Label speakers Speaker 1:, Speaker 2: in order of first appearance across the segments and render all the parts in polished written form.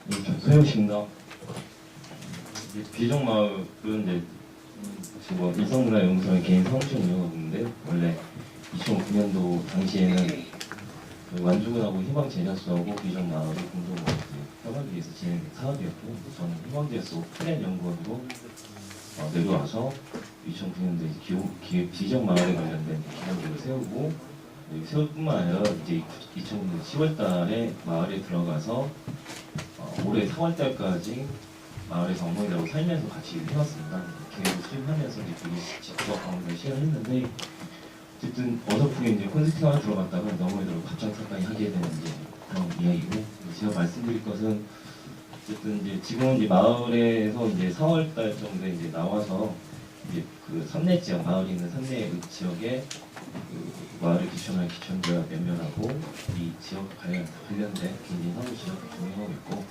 Speaker 1: 소영식입니다. 비정마을은 이제 뭐 일성문화연구소의 개인 사무실 운영하고 있는데, 원래 2009년도 당시에는 완주군하고 희망제자수하고 비정마을을 공동 협업을 위해서 진행된 사업이었고요. 저는 희망제자수 플랜 연구원으로 내려와서 2009년도에 비정마을에 관련된 기념비를 세우고, 세울 뿐만 아니라 이제 2009년 10월달에 마을에 들어가서 올해 4월달까지 마을에서 어머니들하고 살면서 같이 일을 해왔습니다. 계획을 수립하면서 이제 직접 방문을 시작했는데, 어쨌든 어설프게 이제 콘서팅 하나 들어갔다가 어머니들하고 갑자기 사건이 하게 되는 이제 그런 이야기고, 제가 말씀드릴 것은 어쨌든 이제 지금은 이제 마을에서 이제 4월달 정도에 이제 나와서 이제 그 삼내 지역, 마을이 있는 삼내 지역에 그 마을을 기초한 기촌자 몇 명하고 이 지역 관련된 개인 사무실을 운영하고 있고,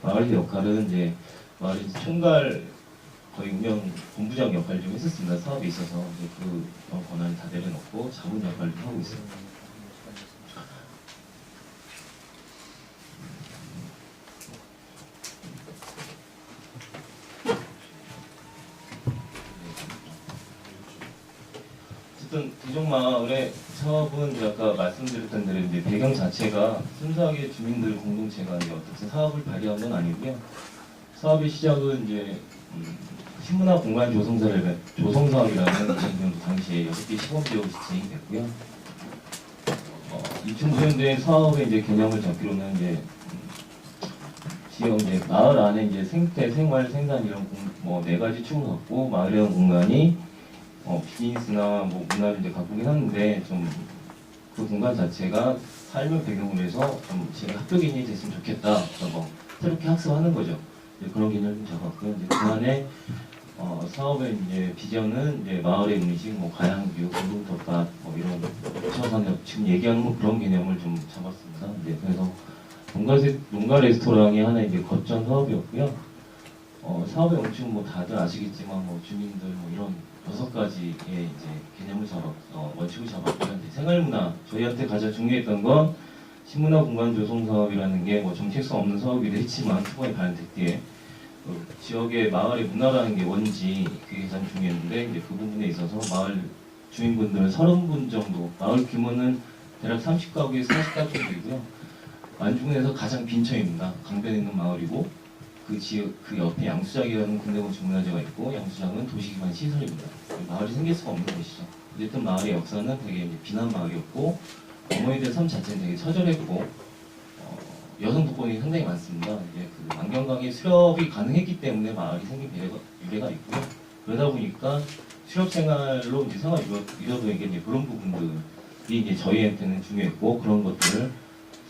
Speaker 1: 마을의 역할은 이제 마을의 총괄 거의 운영 본부장 역할을 좀 했었습니다. 사업에 있어서 이제 그 권한을 다 내려놓고 자문 역할을 하고 있습니다. 어쨌든 비정마을의 사업은 이제 아까 말씀드렸던 대로 이제 배경 자체가 순수하게 주민들 공동체가 이제 어떻게 사업을 발휘한 건 아니고요. 사업의 시작은 이제 신문화 공간 조성 사업이라는 당시에 6개 시범지역이 진행됐고요. 2009년도에 사업의 이제 개념을 잡기로는 이제 지역 이제 마을 안에 이제 생태, 생활, 생산 이런 뭐 4가지 축을 갖고 마을이라는 공간이 비즈니스나 뭐 문화를 이제 가꾸긴 하는데, 좀 그 공간 자체가 삶을 배경으로 해서 좀 제가 학교인이 됐으면 좋겠다. 그래서 뭐 새롭게 학습하는 거죠. 그런 개념을 좀 잡았고요. 이제 그 안에 사업의 이제 비전은 이제 마을의 음식, 뭐 가양뷰, 공동덮밥, 뭐 이런 차상역 지금 얘기하는 뭐 그런 개념을 좀 잡았습니다. 네, 그래서 농가 레스토랑이 하나 이제 거점 사업이었고요. 사업의 원칙은 뭐 다들 아시겠지만 뭐 주민들 뭐 이런 6가지의 이제 개념을 원칙을 잡았고요. 생활문화, 저희한테 가장 중요했던 건 신문화 공간 조성 사업이라는 게 뭐 정체성 없는 사업이기도 했지만 초반에 발현됐기에 지역의 마을의 문화라는 게 뭔지 그게 가장 중요했는데, 이제 그 부분에 있어서 마을 주민분들은 30분 정도, 마을 규모는 대략 30가구에서 40가구 정도이고요. 완주군에서 가장 빈처입니다. 강변에 있는 마을이고, 그 지역 그 옆에 양수장이라는 군대건축 문화재가 있고, 양수장은 도시기반 시설입니다. 마을이 생길 수가 없는 곳이죠. 어쨌든 마을의 역사는 되게 이제 비난 마을이었고, 어머니들 삶 자체는 되게 처절했고, 여성 독거노인이 상당히 많습니다. 이제 그 만경강의 수렵이 가능했기 때문에 마을이 생긴 유래가 있고요. 그러다 보니까 수렵 생활로 이제 생활 유저들에게 이제 그런 부분들이 이제 저희한테는 중요했고, 그런 것들을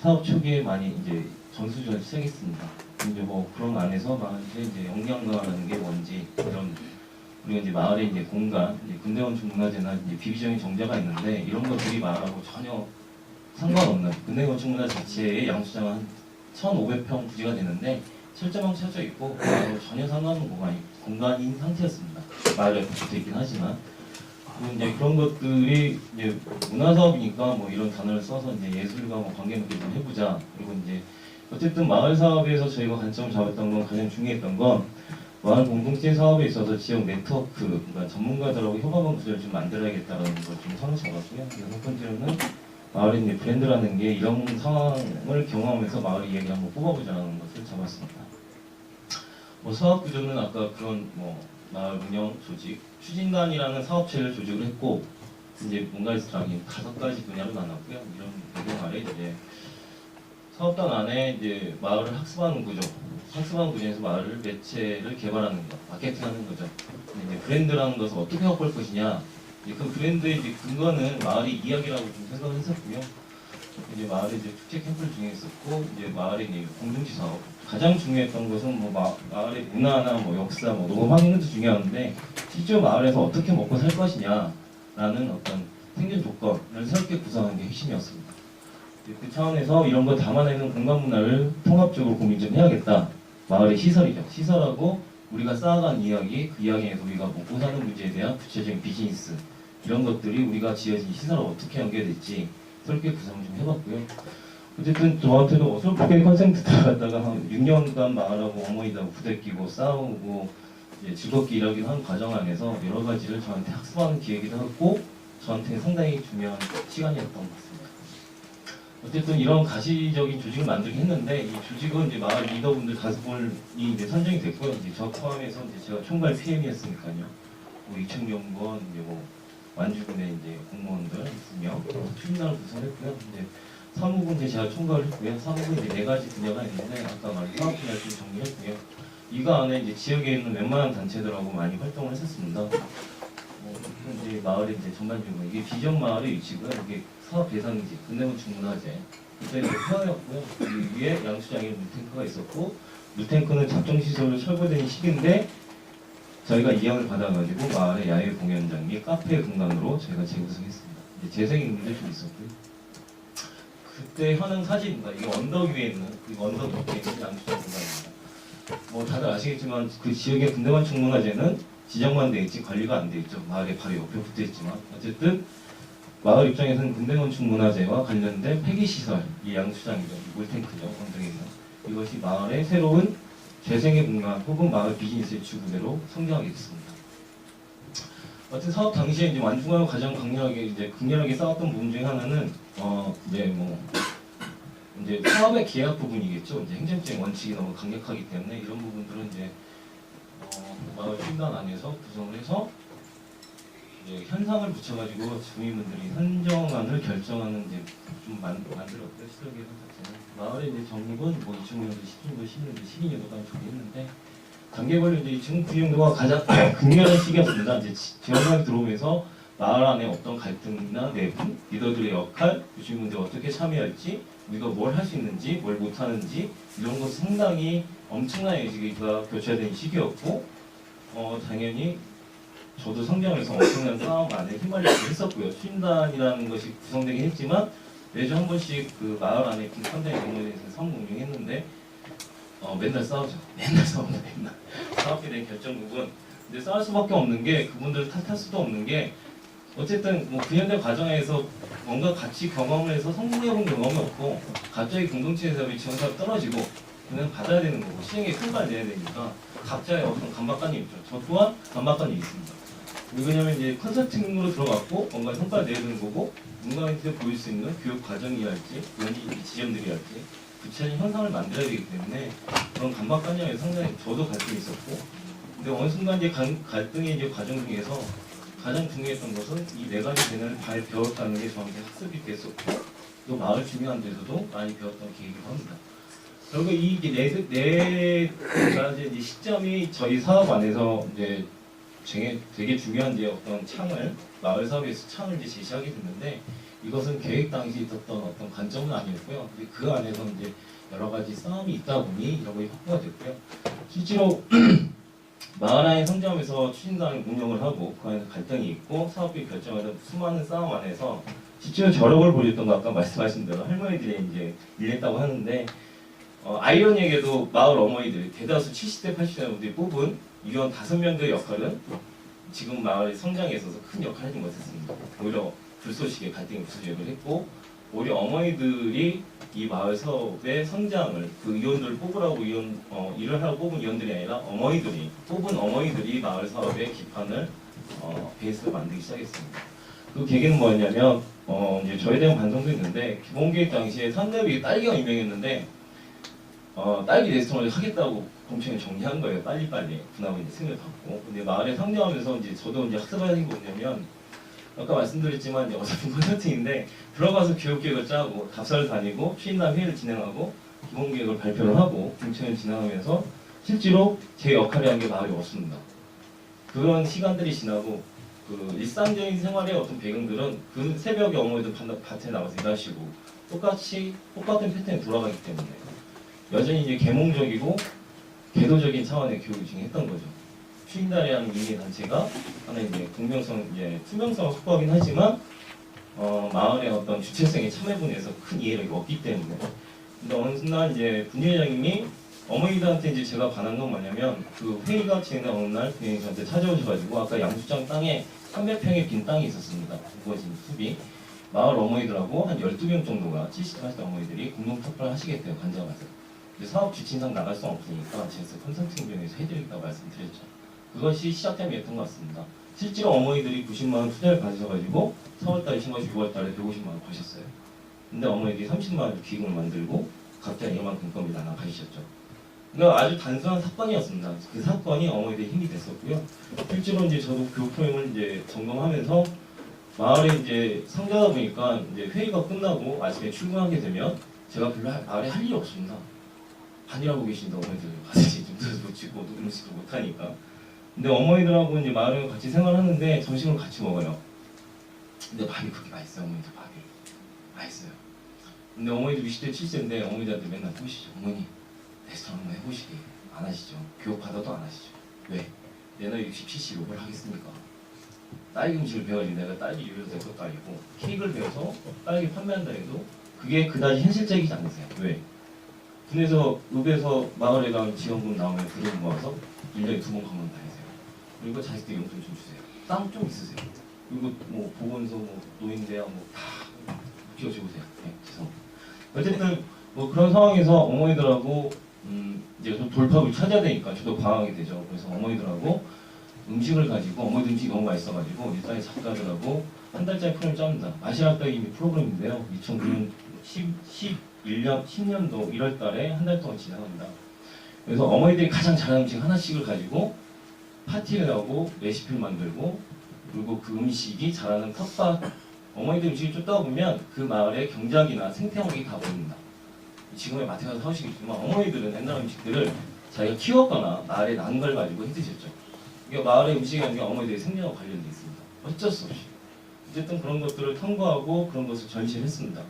Speaker 1: 사업 초기에 많이 이제 전수조사를 시작했습니다. 이제 뭐 그런 안에서 마을의 이제 영양가라는 게 뭔지, 이런 그리고 이제 마을의 이제 공간, 이제 근대건축 문화재나 이제 비비적인 정자가 있는데, 이런 것들이 마을하고 전혀 상관없는 근대건축 문화 자체의 양수장은 한 1,500평 부지가 되는데 철제망 쳐져 있고 마을하고 전혀 상관없는 공간인 상태였습니다. 마을에 붙어 있긴 하지만. 그리고 이제 그런 것들이 이제 문화사업이니까 뭐 이런 단어를 써서 이제 예술과 뭐 관계맺게 좀 해보자. 그리고 이제 어쨌든 마을 사업에서 저희가 관점을 잡았던 건, 가장 중요했던 건 마을 공동체 사업에 있어서 지역 네트워크, 그러니까 전문가들하고 협업하는 구조를 좀 만들어야겠다는 걸 좀 선을 잡았고요. 6번째로는 마을의 이제 브랜드라는 게 이런 상황을 경험하면서 마을 이야기를 한번 뽑아보자는 것을 잡았습니다. 뭐 사업 구조는 아까 그런 뭐 마을 운영 조직, 추진단이라는 사업체를 조직을 했고, 이제 뭔가레스토랑이 5가지 분야로 나눴고요. 이런 배경 아래 이제 사업단 안에 이제 마을을 학습하는 구조에서 마을을 매체를 개발하는 것, 마케팅하는 거죠. 이제 브랜드라는 것을 어떻게 확보할 것이냐, 이제 그 브랜드의 이제 근거는 마을의 이야기라고 좀 생각을 했었고요. 이제 마을에 이제 축제 캠프를 진행했었고, 이제 마을의 이제 공동체 사업, 가장 중요했던 것은 뭐 마을의 문화나 뭐 역사, 뭐 농업 환경도 중요한데, 실제로 마을에서 어떻게 먹고 살 것이냐라는 어떤 생존 조건을 새롭게 구성하는 게 핵심이었습니다. 그 차원에서 이런 거 담아내는 공간 문화를 통합적으로 고민 좀 해야겠다. 마을의 시설이죠. 시설하고 우리가 쌓아간 이야기, 그 이야기에서 우리가 먹고 사는 문제에 대한 구체적인 비즈니스, 이런 것들이 우리가 지어진 시설을 어떻게 연결될지 새롭게 구성을 좀 해봤고요. 어쨌든 저한테도 어설프게 컨센트 들어갔다가 한 6년간 마을하고 어머니하고 부대끼고 싸우고 이제 즐겁게 일하기도 한 과정 안에서 여러 가지를 저한테 학습하는 기회이기도 하고 저한테 상당히 중요한 시간이었던 것 같습니다. 어쨌든 이런 가시적인 조직을 만들긴 했는데 이 조직은 이제 마을 리더분들 5분이 이제 선정이 됐고요. 이제 저 포함해서 이제 제가 총괄 PM이었으니까요. 뭐 이청경건 이제 뭐 완주군의 이제 공무원들 2명 추진단을 구성했고요. 이제 사무분 이제 제가 총괄을 했고요. 사무분 이제 4가지 분야가 있는데 아까 말한 사업 분야를 좀 정리했고요. 이거 안에 이제 지역에 있는 웬만한 단체들하고 많이 활동을 했었습니다. 이제 마을에 이제 전반적으로 이게 비전 마을의 위치가 이게 사업 대상이지 근대문 중문화재 그때 이제 태어났고요. 이 위에 양수장에 물탱크가 있었고 물탱크는 작동 시설로 철거된 시기인데 저희가 이양을 받아가지고 마을의 야외 공연장 및 카페 공간으로 저희가 재구성했습니다. 이제 재생인물도 좀 있었고요. 그때 현황 사진입니다. 이게 언덕 위에 있는 그 언덕 밑에 있는 양수장 공간입니다. 뭐 다들 아시겠지만 그 지역의 근대만 중문화재는 지정만 돼 있지 관리가 안 돼 있죠. 마을에 바로 옆에 붙어 있지만 어쨌든 마을 입장에서는 근대건축 문화재와 관련된 폐기시설, 이 양수장이죠, 이 물탱크죠, 언덕에 있는 이것이 마을의 새로운 재생의 공간 혹은 마을 비즈니스의 주구대로 성장하게 됐습니다. 어쨌든 사업 당시에 이제 완중하고 가장 극렬하게 싸웠던 부분 중에 하나는 이제 사업의 계약 부분이겠죠. 이제 행정적인 원칙이 너무 강력하기 때문에 이런 부분들은 이제 마을 팀단 안에서 구성을 해서 이제 현상을 붙여가지고 주민분들이 선정안을 결정하는 이제 좀 만들었고요. 시설 계획 자체는 마을의 이제 정립은 뭐 2000년도, 10년도, 10년도, 12년도까지 정리했는데 단계별로 이제 2009년도가 가장 극렬한 시기였습니다. 이제 지원장이 들어오면서 마을 안에 어떤 갈등이나 내분, 리더들의 역할, 주민분들이 어떻게 참여할지, 우리가 뭘 할 수 있는지, 뭘 못하는지 이런 것 상당히 엄청난 얘기가 교체된 시기였고 당연히 저도 성장해서 엄청난 싸움 안에 휘말리게 했었고요. 추진단이라는 것이 구성되긴 했지만 매주 한 번씩 그 마을 안에 분산된 경우에 대해서 사무 운영했는데 맨날 싸우죠. 맨날 싸웁니다. 맨날 사업에 대한 결정 부분. 근데 싸울 수밖에 없는 게 그분들 탓할 수도 없는 게 어쨌든 뭐 9년대 과정에서 뭔가 같이 경험을 해서 성공해본 경험이 없고 갑자기 공동체에서 지원사가 떨어지고 그냥 받아야 되는 거고 시행에 성과를 내야 되니까 각자의 어떤 강박관념이 있죠. 저 또한 강박관념이 있습니다. 왜냐면 이제 컨설팅으로 들어갔고 뭔가 성과를 내야 되는 거고 누군가한테 보일 수 있는 교육 과정이랄지 연이 지점들이랄지 구체적인 현상을 만들어야 되기 때문에 그런 강박관념에 상당히 저도 갈등이 있었고 근데 어느 순간 이제 갈등의 이제 과정 중에서 가장 중요했던 것은 이 4가지 개념을 잘 배웠다는 게 저한테 학습이 됐었고 또 마을 주민한테서도 많이 배웠던 계기이기도 합니다. 결국 이 네 가지 시점이 저희 사업 안에서 이제 되게 중요한 이제 어떤 창을 마을 사업에서 창을 이제 제시하게 됐는데 이것은 계획 당시 있었던 어떤 관점은 아니었고요. 그 안에서 이제 여러 가지 싸움이 있다 보니 이런 것이 확보가 됐고요. 실제로 마을 안에 성장하면서 추진단을 운영을 하고 그 안에서 갈등이 있고 사업비 결정하는 수많은 싸움 안에서 실제로 저력을 보였던 거 아까 말씀하신 대로 할머니들이 이제 일했다고 하는데 아이러니하게도 마을 어머니들이 대다수 70대 80대 분들이 뽑은 위원 5명들의 역할은 지금 마을의 성장에 있어서 큰 역할을 해준 것 같습니다. 오히려 불쏘시개 갈등이 부수적을 했고 오히려 어머니들이 이 마을 사업의 성장을 그 위원들을 뽑으라고 일을 하고 뽑은 위원들이 아니라 뽑은 어머니들이 마을 사업의 기판을 베이스로 만들기 시작했습니다. 그 계기는 뭐였냐면 이제 저에 대한 반성도 있는데 기본계획 당시에 산업이 딸기가 유명했는데 딸기 레스토랑을 하겠다고 공청회 정리한 거예요. 빨리빨리 분하고 이제 승인을 받고. 근데 마을에 성장하면서 이제 저도 이제 학습하는 게 뭐냐면 아까 말씀드렸지만 이제 어차피 컨설팅인데 들어가서 교육계획을 짜고 답사를 다니고 추진단 회의를 진행하고 기본계획을 발표를 하고 공청회를 진행하면서 실제로 제 역할이 한 게 마을이 없습니다. 그런 시간들이 지나고 그 일상적인 생활의 어떤 배경들은 그 새벽에 어머니들 밭에 나가서 일하시고 똑같은 패턴이 돌아가기 때문에 여전히 이제 계몽적이고 궤도적인 차원의 교육을 진행했던 거죠. 추진단이라는 민의 단체가 하나 이제 공명성, 이제 투명성을 확보하긴 하지만 마을의 어떤 주체성의 참여분에서 큰 이해력이 없기 때문에. 근데 어느 순간 이제 분회장님이 어머니들한테 이제 제가 반한 건 뭐냐면 그 회의가 진행된 어느 날 저한테 찾아오셔가지고 아까 양수장 땅에 300평의 빈 땅이 있었습니다. 우거진 숲이. 마을 어머니들하고 한 12명 정도가 70대 어머니들이 공동 투표를 하시겠대요. 관장 가서. 근데 사업 지침상 나갈 수 없으니까 제가 컨설팅 비용에서 해드리겠다고 말씀드렸죠. 그것이 시작점이었던 것 같습니다. 실제로 어머니들이 90만 원 투자를 받으셔가지고 4월달에 신고하시 6월달에 150만 원 버셨어요. 근데 어머니들이 30만 원 기금을 만들고 각자 이만큼 금이 나눠가시셨죠. 그러니까 아주 단순한 사건이었습니다. 그 사건이 어머니들의 힘이 됐었고요. 실제로 이제 저도 교육 프로그램을 이제 점검하면서 마을에 이제 상주하다 보니까 이제 회의가 끝나고 아침에 출근하게 되면 제가 별로 마을에 할 일이 없습니다. 반일하고 계신데 어머니들 같이 눈도 못 찍고 음식도 못 하니까. 근데 어머니들하고 이제 마을에 같이 생활하는데 점심을 같이 먹어요. 근데 밥이 그렇게 맛있어요. 어머니들 밥이 맛있어요. 근데 어머니들 20대 70대인데 어머니들한테 맨날 보시죠. 어머니 레스토랑 한번 해보시게. 안 하시죠. 교육 받아도 안 하시죠. 왜? 내 나이 60, 70 욕을 하겠습니까? 딸기 음식을 배워야지 내가 딸기 요리를 될 것도 아니고 케이크를 배워서 딸기 판매한다 해도 그게 그다지 현실적이지 않으세요. 왜? 군에서 읍에서 마을에 가면 지원금 나오면 그돈 모아서 1년에 2번 가면 다니세요. 그리고 자식들 용돈 좀 주세요. 땅 좀 있으세요. 그리고 뭐 보건소, 뭐 노인대학 뭐다 키워주세요. 네, 죄송합니다. 어쨌든 뭐 그런 상황에서 어머니들하고 이제 좀 돌파구를 찾아야 되니까 저도 방황하게 되죠. 그래서 어머니들하고 음식을 가지고 어머니 음식이 너무 맛있어가지고 일단에 작가들하고 한 달짜리 프로그램을 짭니다. 마시아떡이 프로그램인데요. 2009년 11년 10년도 1월달에 한 달 동안 진행합니다. 그래서 어머니들이 가장 잘하는 음식 하나씩을 가지고 파티를 하고 레시피를 만들고 그리고 그 음식이 잘하는 텃밭 어머니들 음식을 쫓다 보면 그 마을의 경작이나 생태환경이 다 보입니다. 지금의 마트 가서 사오시겠지만 어머니들은 옛날 음식들을 자기가 키웠거나 마을에 난 걸 가지고 해드셨죠. 이게 마을의 음식이 아니라 어머니들의 생명과 관련돼 있습니다. 어쩔 수 없이. 어쨌든 그런 것들을 탐구하고 그런 것을 전시를 했습니다.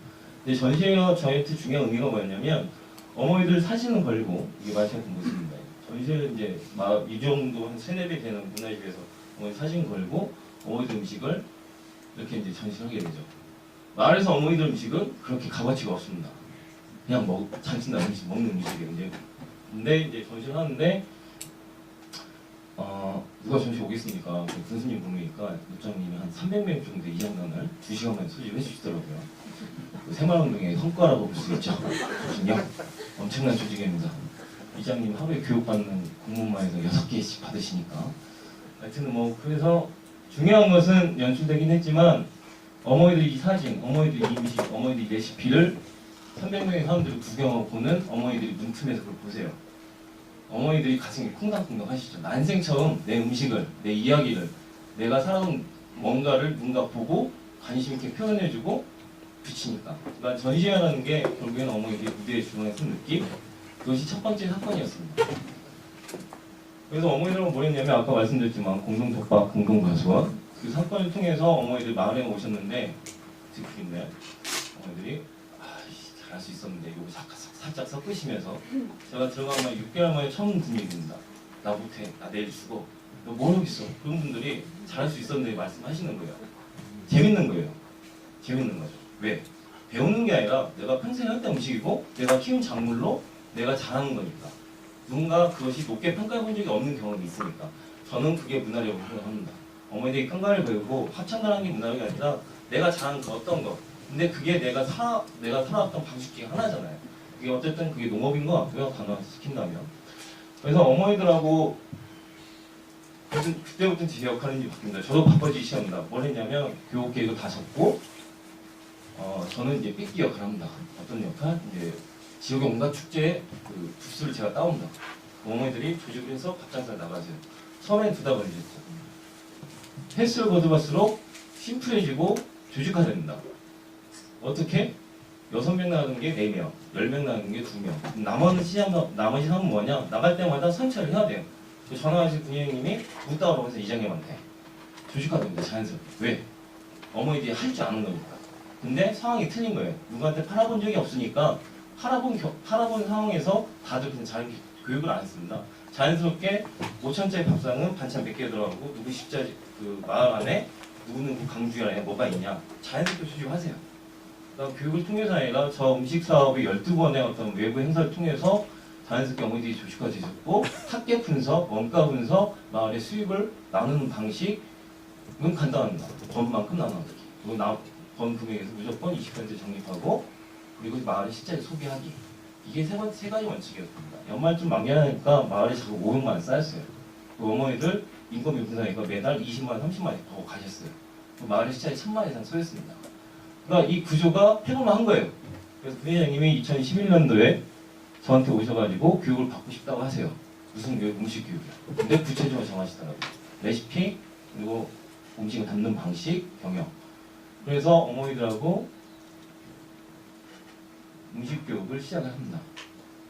Speaker 1: 근데 전시회가 저한테 중요한 의미가 뭐였냐면 어머니들 사진을 걸고 이게 마찬가지 모습입니다. 전시회를 이제 이 정도 한 3-4배 되는 문화집에서 어머니 사진 걸고 어머니들 음식을 이렇게 이제 전시를 하게 되죠. 마을에서 어머니들 음식은 그렇게 값어치가 없습니다. 그냥 잔치나 음식 먹는 음식이에요. 근데 이제 전시를 하는데 누가 전시 오겠습니까? 군수님 부르니까 국장님이 한 300명 정도 이 장단을 2시간 만에 소집해 주시더라고요. 그 새마을운동의 성과라고 볼 수 있죠. 조직력 엄청난 조직입니다. 이장님 하루에 교육받는 공무원만 해서 6개씩 받으시니까. 하여튼 뭐 그래서 중요한 것은 연출되긴 했지만 어머니들 이 사진, 어머니들 이 음식, 어머니들 이 레시피를 300명의 사람들이 구경하고 보는 어머니들이 문틈에서 그걸 보세요. 어머니들이 가슴이 쿵당쿵당 하시죠. 난생 처음 내 음식을, 내 이야기를, 내가 살아온 뭔가를 누군가 보고 관심 있게 표현해주고 비치니까. 그러니까 전시회라는 게 결국에는 어머니들이 무대에 중앙에 선 느낌? 그것이 첫 번째 사건이었습니다. 그래서 어머니들은 뭘 했냐면 아까 말씀드렸지만 공동독박, 공동가수원 그 사건을 통해서 어머니들 마을에 오셨는데 지금인데 어머니들이 잘할 수 있었는데 이거 살짝 섞으시면서 제가 들어가면 6개월 만에 처음 듣는 얘기입니다. 나 못해. 나 내일 죽어. 너 뭘 하겠어. 그런 분들이 잘할 수 있었는데 말씀하시는 거예요. 재밌는 거예요. 재밌는 거죠. 왜? 배우는 게 아니라 내가 평생 했던 음식이고 내가 키운 작물로 내가 잘하는 거니까. 누군가 그것이 높게 평가해 본 적이 없는 경험이 있으니까. 저는 그게 문화력이라고 생각합니다. 어머니들이 큰 걸 배우고 합창가라는 게 문화력이 아니라 내가 잘한 그 어떤 거. 근데 그게 내가 살아왔던 방식 중에 하나잖아요. 그게 어쨌든 그게 농업인 것 같고요. 단화시킨다면. 그래서 어머니들하고 그때부터 제 역할은 이제 바뀝니다. 저도 바빠지기 시작합니다. 뭘 했냐면 교육 계획을 다 잡고 저는 이제 삐끼 역할을 합니다. 어떤 역할? 이제 지역의 온갖 축제에 그 부스를 제가 따온다. 어머니들이 조직을 해서 밥장사를 나가세요. 처음엔 2달 걸리셨죠. 횟수를 거듭할수록 심플해지고 조직화됩니다. 어떻게? 6명 나가는 게 4명, 10명 나가는 게 2명. 나머지 사람은 뭐냐? 나갈 때마다 선처를 해야 돼요. 전화하신 군의님이 묻다 오라고 해서 이장님한테 조직화됩니다. 자연스럽게. 왜? 어머니들이 할 줄 아는 거니까. 근데 상황이 틀린 거예요. 누구한테 팔아본 적이 없으니까 팔아본 상황에서 다들 그냥 잘 교육을 안 했습니다. 자연스럽게 5천짜리 밥상은 반찬 몇 개 들어가고 누구 십자지 그 마을 안에 누구는 그 강주에 안에 뭐가 있냐 자연스럽게 조직하세요. 그러니까 교육을 통해서 아니라 저 음식 사업의 12번의 어떤 외부 행사를 통해서 자연스럽게 어머니들이 조직화되셨고 학계 분석, 원가 분석, 마을의 수입을 나누는 방식은 간단합니다. 전만큼 나눠주기. 그리고 번 금액에서 무조건 20% 적립하고 그리고 마을에 실제로 소비하기. 이게 세 가지 원칙이었습니다. 연말쯤 만기하니까 마을에 자꾸 500만 원 쌓였어요. 그 어머니들 인건비 분산이니까 매달 20만 원, 30만 원 더 가셨어요. 그 마을에 실제로 1000만 원 이상 쏘였습니다. 그러니까 이 구조가 폐범을 한 거예요. 그래서 부회장님이 2011년도에 저한테 오셔가지고 교육을 받고 싶다고 하세요. 무슨 교육? 음식 교육이요. 근데 구체적으로 정하시더라고요. 레시피, 그리고 음식을 담는 방식, 경영. 그래서 어머니들하고 음식 교육을 시작을 합니다.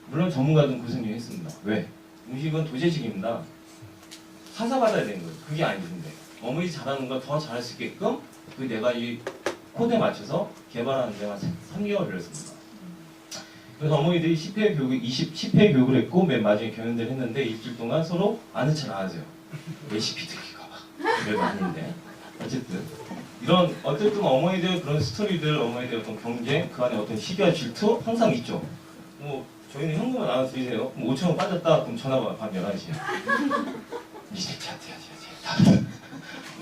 Speaker 1: 물론 전문가들은 고생 좀 했습니다. 왜? 음식은 도제식입니다. 사사받아야 되는 거예요. 그게 아닌데 어머니 잘하는 걸 더 잘할 수 있게끔 그 내가 이 코드에 맞춰서 개발하는 데만 3개월 걸렸습니다. 그래서 어머니들이 10회 교육을 했고 맨 마지막에 경연대를 했는데 일주일 동안 서로 아는 척 안 하세요. 레시피 듣기가 막 별거 아닌데 어쨌든 어쨌든 어머니들 그런 스토리들, 어머니들 어떤 경쟁, 그 안에 어떤 시기와 질투 항상 있죠. 뭐 저희는 현금을 나눠 드리세요. 5,000원 빠졌다 그럼 전화가 밤 11시에 이제 차트야지.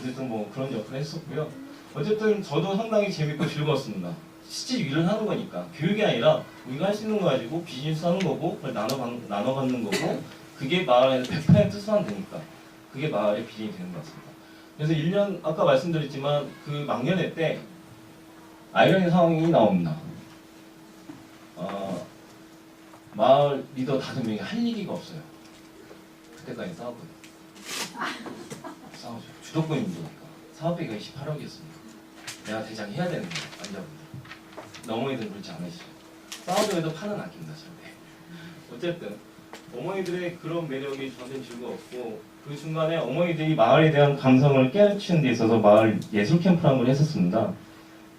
Speaker 1: 어쨌든 뭐 그런 역할을 했었고요. 어쨌든 저도 상당히 재밌고 즐거웠습니다. 실제 일을 하는 거니까 교육이 아니라 우리가 할 수 있는 거 가지고 비즈니스 하는 거고 그걸 나눠 갖는 거고 그게 마을에서 100% 수반되니까 그게 마을의 비전이 되는 것 같습니다. 그래서 1년 아까 말씀드렸지만 그 막년회 때 아이러니 상황이 나옵니다. 마을 리더 5명이 할 얘기가 없어요. 그때까지 싸웠거든요. 싸우죠. 주도권이 문제니까. 사업비가 28억이었습니다. 내가 대장 해야 되는 거예요. 남자분들. 어머니들은 그렇지 않으시죠. 싸우더라도 판은 아낍니다. 절대. 어쨌든 어머니들의 그런 매력이 저한테는 즐거웠고 그 중간에 어머니들이 마을에 대한 감성을 깨우치는 데 있어서 마을 예술 캠프라는 걸 했었습니다.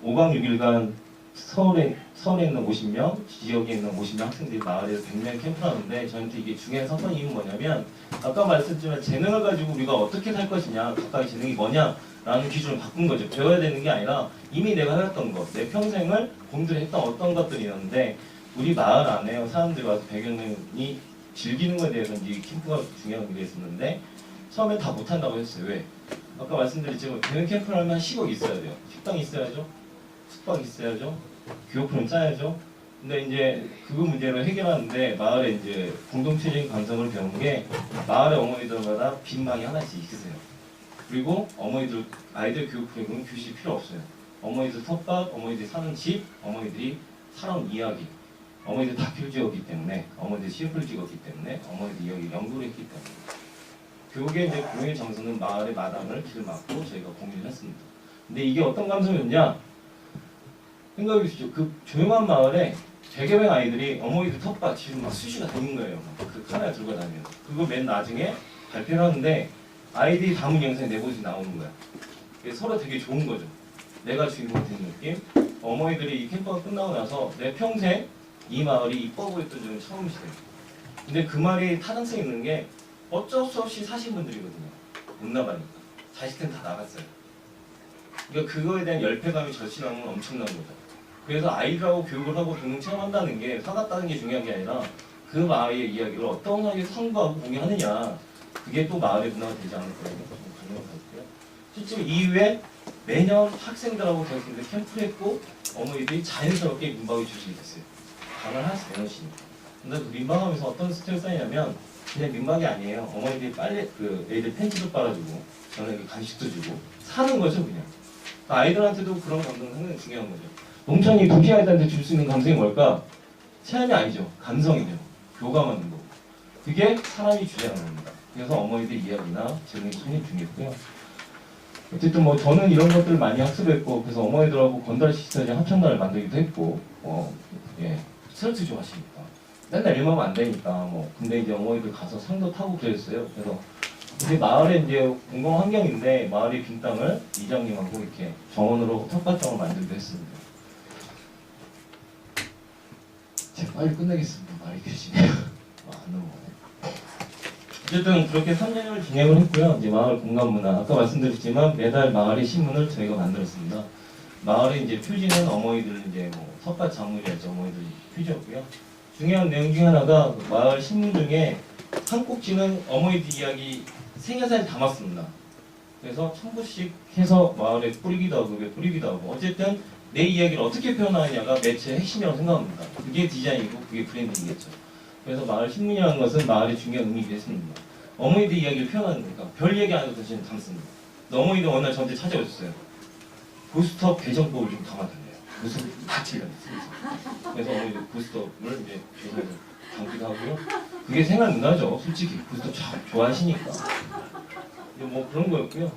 Speaker 1: 5박 6일간 서울에 있는 50명, 지역에 있는 50명 학생들이 마을에서 100명 캠프를 하는데 저한테 이게 중요한 사건이 있는 뭐냐면 아까 말씀드렸지만 재능을 가지고 우리가 어떻게 살 것이냐, 각각의 재능이 뭐냐라는 기준을 바꾼 거죠. 배워야 되는 게 아니라 이미 내가 해왔던 것, 내 평생을 공들여 했던 어떤 것들이 있는데 우리 마을 안에 사람들이 와서 100여 명이 즐기는 것에 대해서 이 캠프가 중요한 게 있었는데 처음에 다 못한다고 했어요. 왜? 아까 말씀드렸지만 재능 캠프를 하면 10억 있어야 돼요. 식당이 있어야죠. 숙박 있어야죠. 교육프로는 짜야죠. 근데 이제 그 문제를 해결하는데 마을에 이제 공동체적인 감성을 배운 게 마을의 어머니들마다 빈방이 하나씩 있으세요. 그리고 아이들 교육 프로그램은 교실이 필요 없어요. 어머니들 텃밭, 어머니들이 사는 집, 어머니들이 살아온 이야기. 어머니들 다큐를 찍었기 때문에, 어머니들 CF를 찍었기 때문에, 어머니들 여기 연구를 했기 때문에. 교육의 이제 공유의 장소는 마을의 마당을 길을 막고 저희가 공유를 했습니다. 근데 이게 어떤 감성이었냐? 생각해 보시죠. 그 조용한 마을에 100여 명 아이들이 어머니들 텃밭 지금 막 수시가 되는 거예요. 그 카메라 들고 다니면서. 그거 맨 나중에 발표를 하는데 아이들이 담은 영상이 내 모습이 나오는 거야. 서로 되게 좋은 거죠. 내가 주인공이 된 느낌. 어머니들이 이 캠프가 끝나고 나서 내 평생 이 마을이 이뻐 보였던 적은 처음이시대요. 근데 그 말이 타당성 있는 게 어쩔 수 없이 사신 분들이거든요. 못 나가니까. 자식들은 다 나갔어요. 그러니까 그거에 대한 열패감이 절실함은 엄청난 거죠. 그래서 아이들하고 교육을 하고 공동 체험한다는 게 사갔다는 게 중요한 게 아니라 그 마을의 이야기를 어떤 하게 선거하고 공유하느냐 그게 또 마을의 문화가 되지 않을까 좀 강력하게 같고요. 실제로 이후에 매년 학생들하고 교육생들 캠프를 했고 어머니들이 자연스럽게 민박에 주시게 됐어요. 강을 하나씩 내놓으시니까. 근데 그 민박하면서 어떤 스트레스 쌓이냐면 그냥 민박이 아니에요. 어머니들이 빨래 애들 팬티도 빨아주고 저는 간식도 주고 사는 거죠 그냥. 아이들한테도 그런 감정은 상당히 중요한 거죠. 농촌이 도시 아이들한테 줄 수 있는 감성이 뭘까? 체험이 아니죠. 감성이죠. 교감하는 거. 그게 사람이 주제하는 겁니다. 그래서 어머니들 이야기나 재능이 굉장히 중요했고요. 어쨌든 뭐 저는 이런 것들을 많이 학습했고 그래서 어머니들하고 건달 시스템의 합창단을 만들기도 했고 스트레스 좋아하시니까 맨날 일만 하면 안 되니까 근데 이제 어머니들 가서 상도 타고 그랬어요. 그래서 이제 마을에 이제 공공 환경인데 마을의 빈 땅을 이장님하고 이렇게 정원으로 텃밭장을 만들기도 했습니다. 제가 빨리 끝내겠습니다. 말이 길시네요. 안 넘어가네. 어쨌든 그렇게 3년을 진행을 했고요. 이제 마을 공간문화 아까 말씀드렸지만 매달 마을의 신문을 저희가 만들었습니다. 마을의 이제 표지는 어머니들 이제 텃밭 작물이었죠. 어머니들 표지였고요. 중요한 내용 중에 하나가 마을 신문 중에 한 꼭지는 어머니들 이야기 생애사를 담았습니다. 그래서 1000부씩 해서 마을에 뿌리기도 하고 어쨌든 내 이야기를 어떻게 표현하느냐가 매체의 핵심이라고 생각합니다. 그게 디자인이고 그게 브랜딩이겠죠. 그래서 마을 신문이라는 것은 마을의 중요한 의미이기도 했습니다. 어머니들 이야기를 표현하는 거니까 별 얘기 안 해도 대신 담습니다. 어머니들 어느 날 저한테 찾아오셨어요. 고스톱 개정법을 좀 담아달래요. 무슨 파티가 있습니다. 그래서 어머니들 고스톱을 이제 조사해서 담기도 하고요. 그게 생각나죠. 솔직히 고스톱 참 좋아하시니까. 뭐 그런 거였고요.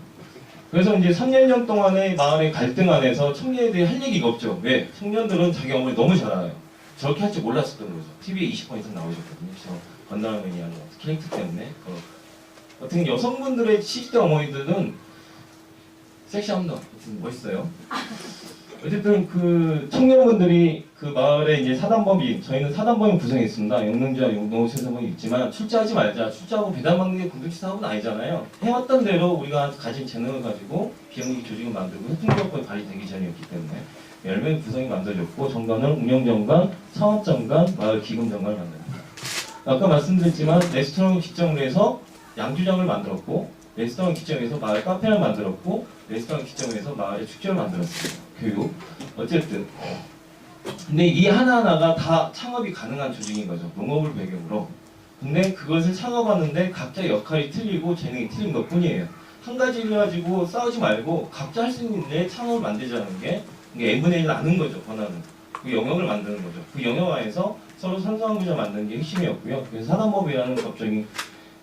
Speaker 1: 그래서 이제 3년 동안의 마을의 갈등 안에서 청년들이 할 얘기가 없죠. 왜? 청년들은 자기 어머니 너무 잘 알아요. 저렇게 할 줄 몰랐었던 거죠. TV에 20번 이상 나오셨거든요. 저 건달맨이라는 캐릭터 때문에. 어떻게 여성분들의 70대 어머니들은 섹시합니다. 멋있어요. 어쨌든 그 청년분들이 그 마을에 이제 사단법인, 저희는 사단법인 구성했습니다. 영농지와 농어체사법이 있지만 출자하지 말자. 출자하고 배당받는 게 공동체 사업은 아니잖아요. 해왔던 대로 우리가 가진 재능을 가지고 비영리 조직을 만들고 협동조합법이 발의되기 전이었기 때문에 10명의 구성이 만들어졌고 정관은 운영정관, 창업정관, 마을기금정관을 만듭니다. 아까 말씀드렸지만 레스토랑을 기점으로 해서 양주장을 만들었고 레스토랑 기점에서 마을 카페를 만들었고 레스토랑 기점에서 마을의 축제를 만들었습니다. 교육. 어쨌든 근데 이 하나하나가 다 창업이 가능한 조직인 거죠. 농업을 배경으로. 근데 그것을 창업하는데 각자 역할이 틀리고 재능이 틀린 것 뿐이에요. 한 가지를 가지고 싸우지 말고 각자 할 수 있는 데 창업을 만들자는 게 n분의 1 나눈 거죠. 권한은. 그 영역을 만드는 거죠. 그 영역 안에서 서로 상생한 구조 만드는 게 핵심이었고요. 그래서 사단법이라는 법적인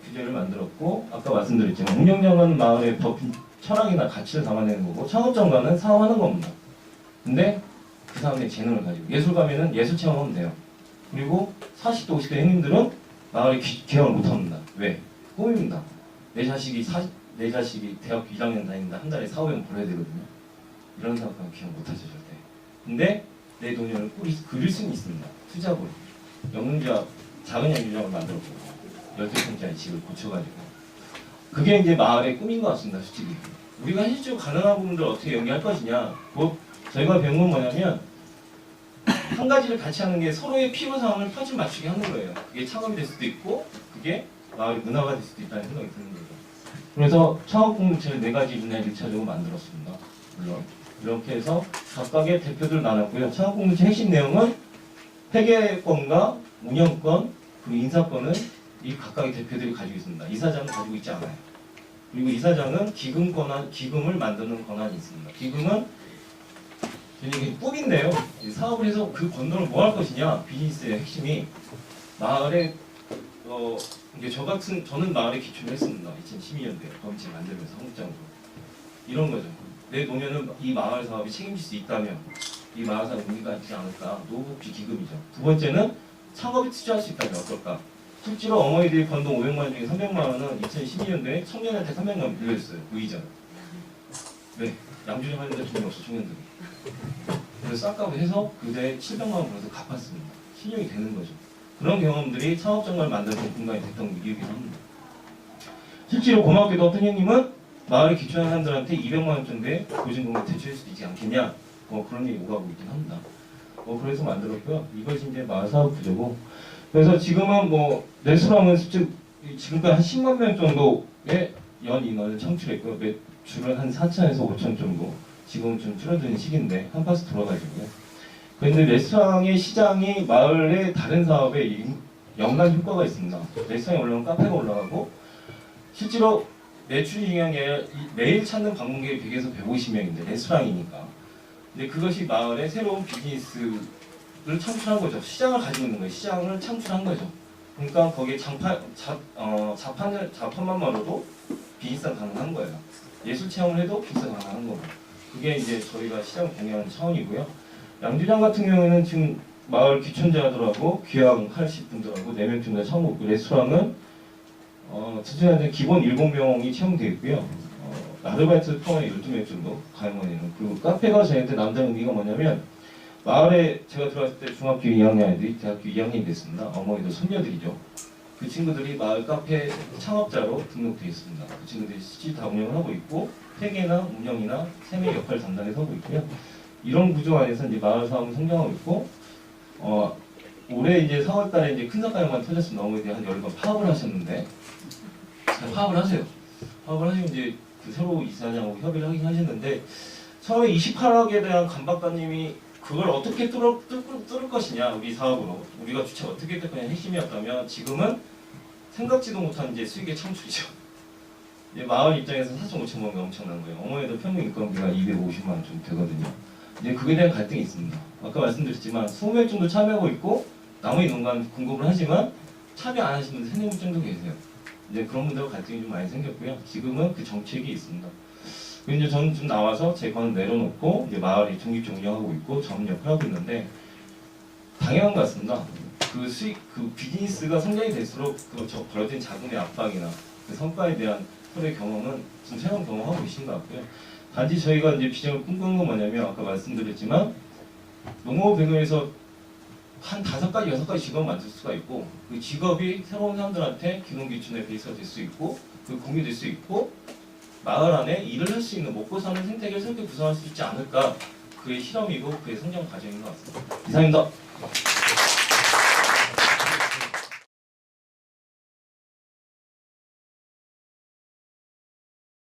Speaker 1: 규제를 만들었고 아까 말씀드렸지만 운영정관은 마을의 법 철학이나 가치를 담아내는 거고 창업정관은 사업하는 겁니다. 근데 그 사람의 재능을 가지고 예술가면은 예술 체험하면 돼요. 그리고 40대 50대 형님들은 마을에 개혁을 못합니다. 왜? 꿈입니다. 내 자식이 대학교 1학년 다니는데 한 달에 4,500원 벌어야 되거든요. 이런 생각하면 개혁 못하죠 절대. 근데 내 노년을 그릴 수는 있습니다. 투자로 영농지와 작은 양주장을 만들었고 12평짜리 집을 고쳐가지고 그게 이제 마을의 꿈인 것 같습니다. 솔직히 우리가 현실적으로 가능한 부분들을 어떻게 연계할 것이냐. 뭐 저희가 배운 건 뭐냐면 한 가지를 같이 하는 게 서로의 필요 상황을 퍼즐 맞추게 하는 거예요. 그게 창업이 될 수도 있고 그게 마을의 문화가 될 수도 있다는 생각이 드는 거죠. 그래서 창업 공동체를 4가지 분야를 1차적으로 만들었습니다. 물론 이렇게 해서 각각의 대표들을 나눴고요. 창업 공동체 핵심 내용은 회계권과 운영권 그리고 인사권은 이 각각의 대표들이 가지고 있습니다. 이사장은 가지고 있지 않아요. 그리고 이사장은 기금을 만드는 권한이 있습니다. 기금은 이게 꿈인데요. 사업을 해서 그 건너를 뭐 할 것이냐. 비즈니스의 핵심이 마을에 이게 저는 마을에 기초를 했습니다. 2012년도에 범칙 만들면서 한국장으로 이런 거죠. 내 노년은 이 마을 사업이 책임질 수 있다면 이 마을 사업 의미가 있지 않을까. 노후복지 기금이죠. 두 번째는 창업에 투자할 수 있다면 어떨까. 실제로 어머니들이 번 돈 500만 원 중에 300만 원은 2012년도에 청년한테 300만 원 빌려줬어요. 무이자. 네. 양주장 하는데 돈이 없어 청년들이. 그래서 싹값을 해서 그때 700만 원 벌어서 갚았습니다. 신용이 되는 거죠. 그런 경험들이 창업정관을 만드는 공간이 됐던 이유이기도 합니다. 실제로 고맙게도 어떤 형님은 마을에 기초한 사람들한테 200만 원 정도의 보증금을 대출할 수도 있지 않겠냐. 그런 얘기 오가고 있긴 합니다. 그래서 만들었고요. 이것이 이제 마을 사업 구조고. 그래서 지금은 뭐 레스토랑은 지금까지 한 10만 명 정도의 연 인원을 창출했고요. 매출은 한 4천에서 5천 정도. 지금은 좀 줄어드는 시기인데 한파스 돌아가지고요. 그런데 레스토랑의 시장이 마을의 다른 사업에 연관 효과가 있습니다. 레스토랑이 올라가면 카페가 올라가고 실제로 매출이 중요한 게 매일 찾는 방문객이 100에서 150명인데 레스토랑이니까. 근데 그것이 마을의 새로운 비즈니스를 창출한 거죠. 시장을 가지고 있는 거예요. 시장을 창출한 거죠. 그러니까 거기에 자판만 말아도 비즈니스가 가능한 거예요. 예술 체험을 해도 비즈니스가 가능한 거고. 그게 이제 저희가 시장 공유하는 차원이고요. 양주장 같은 경우에는 지금 마을 귀촌자들하고 귀향하실 분들하고 4명 정도 참고 레스토랑은 지난해 기본 7명이 채용되어 있고요. 아르바이트 포함해 12명 정도 가용하는. 그리고 카페가 저희한테 남다른 의미가 뭐냐면 마을에 제가 들어왔을 때 중학교 2학년 애들이 대학교 2학년이 됐습니다. 어머니도 손녀들이죠. 그 친구들이 마을 카페 창업자로 등록되어 있습니다. 그 친구들이 실제 다 운영을 하고 있고 회계나 운영이나 세무 역할 담당해서 하고 있고요. 이런 구조 안에서 이제 마을 사업은 성장하고 있고 올해 이제 4월달에 이제 큰 사건만 터졌습니다. 어머니들이 한 10번 파업을 하셨는데 파업을 하세요. 파업을 하시면 이제 그 새로 이사장하고 협의를 하긴 하셨는데 처음에 28억에 대한 감박관님이 그걸 어떻게 뚫을 것이냐, 우리 사업으로 우리가 주체 어떻게 될 거냐 핵심이었다면, 지금은 생각지도 못한 이제 수익의 창출이죠. 이제 마을 입장에서 4,500만 원이 엄청난 거예요. 어머니도 평균 인건비가 250만 원 좀 되거든요. 이제 그에 대한 갈등이 있습니다. 아까 말씀드렸지만 20명 정도 참여하고 있고 나머지 농간 공급을 하지만 참여 안 하시는 분들 3, 4분 정도 계세요. 이제 그런 분들과 갈등이 좀 많이 생겼고요. 지금은 그 정책이 있습니다. 이제 저는 좀 나와서 제 건 내려놓고 이제 마을이 중립적 운영하고 있고 전문 역할을 하고 있는데, 당연한 것 같습니다. 그 수익, 그 비즈니스가 성장이 될수록 그 벌어진 자금의 압박이나 그 성과에 대한 서로의 경험은 좀 새로운 경험하고 계신 것 같고요. 단지 저희가 이제 비전을 꿈꾸는 건 뭐냐면, 아까 말씀드렸지만 농업 배경에서 한 5가지, 6가지 직업을 만들 수가 있고, 그 직업이 새로운 사람들한테 기농기촌의 베이스가 될 수 있고, 그 공유될 수 있고, 마을 안에 일을 할 수 있는 먹고 사는 생태계를 새롭게 구성할 수 있지 않을까. 그의 실험이고 그의 성장 과정인 것 같습니다. 이상입니다.